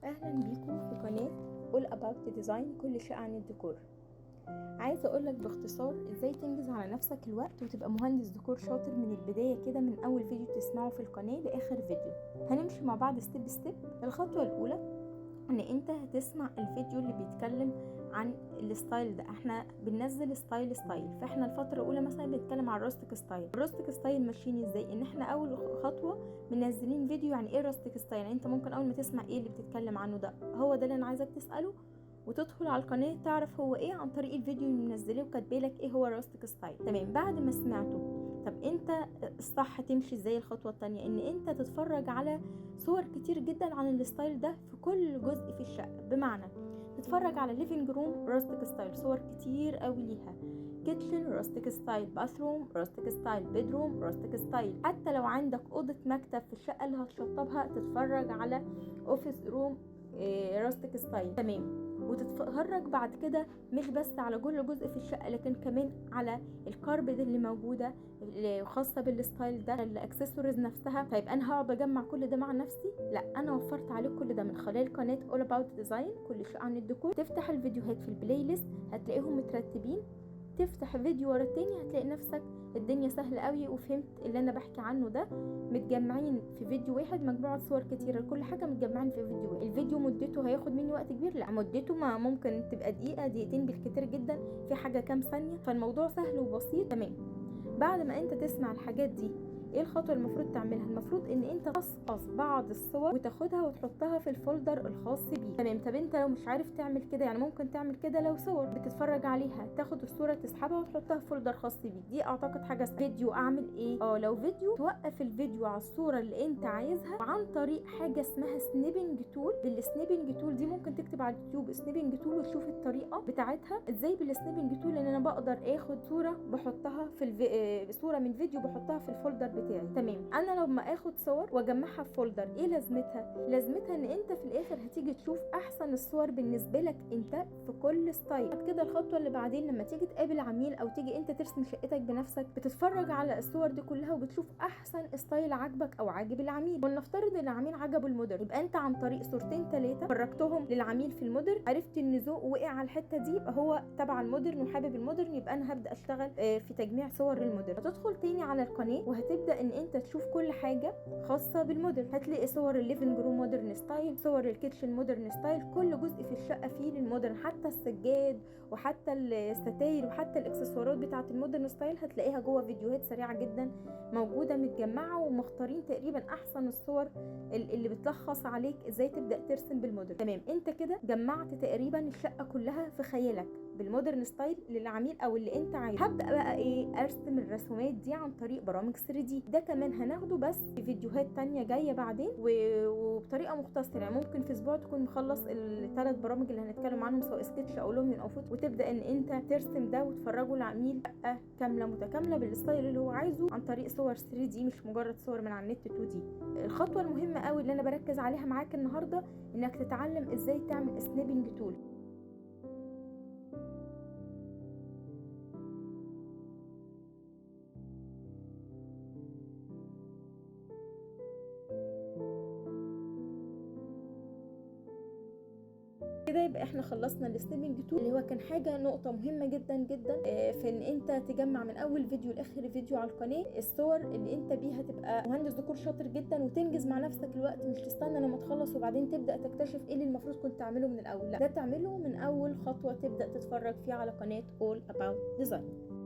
اهلا بيكم في قناة All About the Design، كل شيء عن الديكور. عايزة اقولك باختصار ازاي تنجز على نفسك الوقت وتبقى مهندس ديكور شاطر من البداية كده، من اول فيديو تسمعه في القناة لاخر فيديو. هنمشي مع بعض ستيب ستيب. الخطوة الاولى ان انت هتسمع الفيديو اللي بيتكلم عن الستايل ده. احنا بننزل ستايل، فاحنا الفتره الاولى مثلا بنتكلم عن الروستيك ستايل. الروستيك ستايل ماشيين ازاي؟ ان احنا اول خطوه منزلين فيديو يعني ايه روستيك ستايل. يعني انت ممكن اول ما تسمع ايه اللي بتتكلم عنه ده، هو ده اللي انا عايزك تساله وتدخل على القناه تعرف هو ايه عن طريق الفيديو اللي منزله وكاتبالك ايه هو روستيك ستايل. تمام، بعد ما سمعته، طب انت الصح تمشي ازاي؟ الخطوه الثانيه ان انت تتفرج على صور كتير جدا عن الستايل ده في كل جزء في الشقه. بمعنى تتفرج على ليفينج روم روستيك ستايل، صور كتير قوي ليها، كيتشن روستيك ستايل، باثروم روستيك ستايل، بيدروم روستيك ستايل. حتى لو عندك اوضه مكتب في الشقه اللي هتشطبها تتفرج على اوفيس روم روستيك ستايل. تمام، وتتفرج بعد كده مش بس على كل جزء في الشقه لكن كمان على الكاربت اللي موجوده خاصه بالستايل ده، الاكسسوارز نفسها. طيب انا هقعد اجمع كل ده مع نفسي؟ لا، انا وفرت عليك كل ده من خلال قناه All About Design، كل شيء عن الديكور. تفتح الفيديوهات في البلاي ليست هتلاقيهم مترتبين، تفتح فيديو ورا التاني هتلاقي نفسك الدنيا سهله قوي وفهمت اللي انا بحكي عنه ده. متجمعين في فيديو واحد مجموعه صور كتيره، كل حاجه متجمعين في فيديو واحد. الفيديو مدته هياخد مني وقت كبير؟ لا، مدته ما ممكن تبقى دقيقه دقيقتين بالكتير جدا، في حاجه كام ثانيه، فالموضوع سهل وبسيط. تمام، بعد ما انت تسمع الحاجات دي ايه الخطوه المفروض تعملها؟ المفروض ان انت تقصقص بعض الصور وتاخدها وتحطها في الفولدر الخاص بيه. تمام، طب انت لو مش عارف تعمل كده، يعني ممكن تعمل كده لو صور بتتفرج عليها، تاخد الصوره تسحبها وتحطها في فولدر خاص بيه. دي اعتقد حاجه فيديو. اعمل ايه؟ لو فيديو توقف الفيديو على الصوره اللي انت عايزها عن طريق حاجه اسمها سنيبنج تول. بالسنيبنج تول دي ممكن تكتب على اليوتيوب سنيبنج تول وتشوف الطريقه بتاعتها ازاي. بالسنيبنج تول ان انا بقدر اخد صوره بحطها في صوره من فيديو بحطها في الفولدر بتاعي. تمام، انا لما اخد صور واجمعها في فولدر ايه لازمتها؟ لازمتها ان انت في الاخر هتيجي تشوف احسن الصور بالنسبه لك انت في كل ستايل. بعد كده الخطوه اللي بعدين لما تيجي تقابل عميل او تيجي انت ترسم شقتك بنفسك، بتتفرج على الصور دي كلها وبتشوف احسن ستايل عاجبك او عاجب العميل. ولنفترض ان العميل عجبه المودرن، يبقى انت عن طريق صورتين ثلاثه فرجتهم للعميل في المودرن عرفت ان ذوقه وقع على الحته دي، يبقى هو تبع المودرن وحابب المودرن، يبقى انا هبدا اشتغل في تجميع صور للمودرن. هتدخل تاني على القناه وهتبدا ان انت تشوف كل حاجه خاصه بالمودرن. هتلاقي صور الليفنج روم مودرن ستايل، صور الكيتشن مودرن ستايل، كل جزء في الشقه فيه للمودرن، حتى السجاد وحتى الستاير وحتى الاكسسوارات بتاعه المودرن ستايل هتلاقيها جوه فيديوهات سريعه جدا موجوده متجمعه ومختارين تقريبا احسن الصور اللي بتلخص عليك ازاي تبدا ترسم بالمودرن. تمام، انت كده جمعت تقريبا الشقه كلها في خيالك بالمودرن ستايل للعميل او اللي انت عايزه. هبدا بقى ايه؟ ارسم الرسومات دي عن طريق برامج 3D. ده كمان هناخده بس في فيديوهات تانية جايه بعدين وبطريقه مختصره. يعني ممكن في اسبوع تكون مخلص الثلاث برامج اللي هنتكلم عنهم سواء سكتش او لوميون او فوت، وتبدا ان انت ترسم ده وتفرجه للعميل شقه كامله متكامله بالستايل اللي هو عايزه عن طريق صور 3D مش مجرد صور من على النت 2D. الخطوه المهمه قوي اللي انا بركز عليها معاك النهارده انك تتعلم ازاي تعمل سنيبنج تول. كده يبقى احنا خلصنا السنيبنج تول اللي هو كان حاجه نقطه مهمه جدا جدا في ان انت تجمع من اول فيديو لاخر فيديو على القناه الصور اللي انت بيها تبقى مهندس ديكور شاطر جدا وتنجز مع نفسك الوقت، مش تستنى لما تخلص وبعدين تبدا تكتشف ايه اللي المفروض كنت تعمله من الاول. لا، ده تعمله من اول خطوه تبدا تتفرج فيها على قناه All About Design.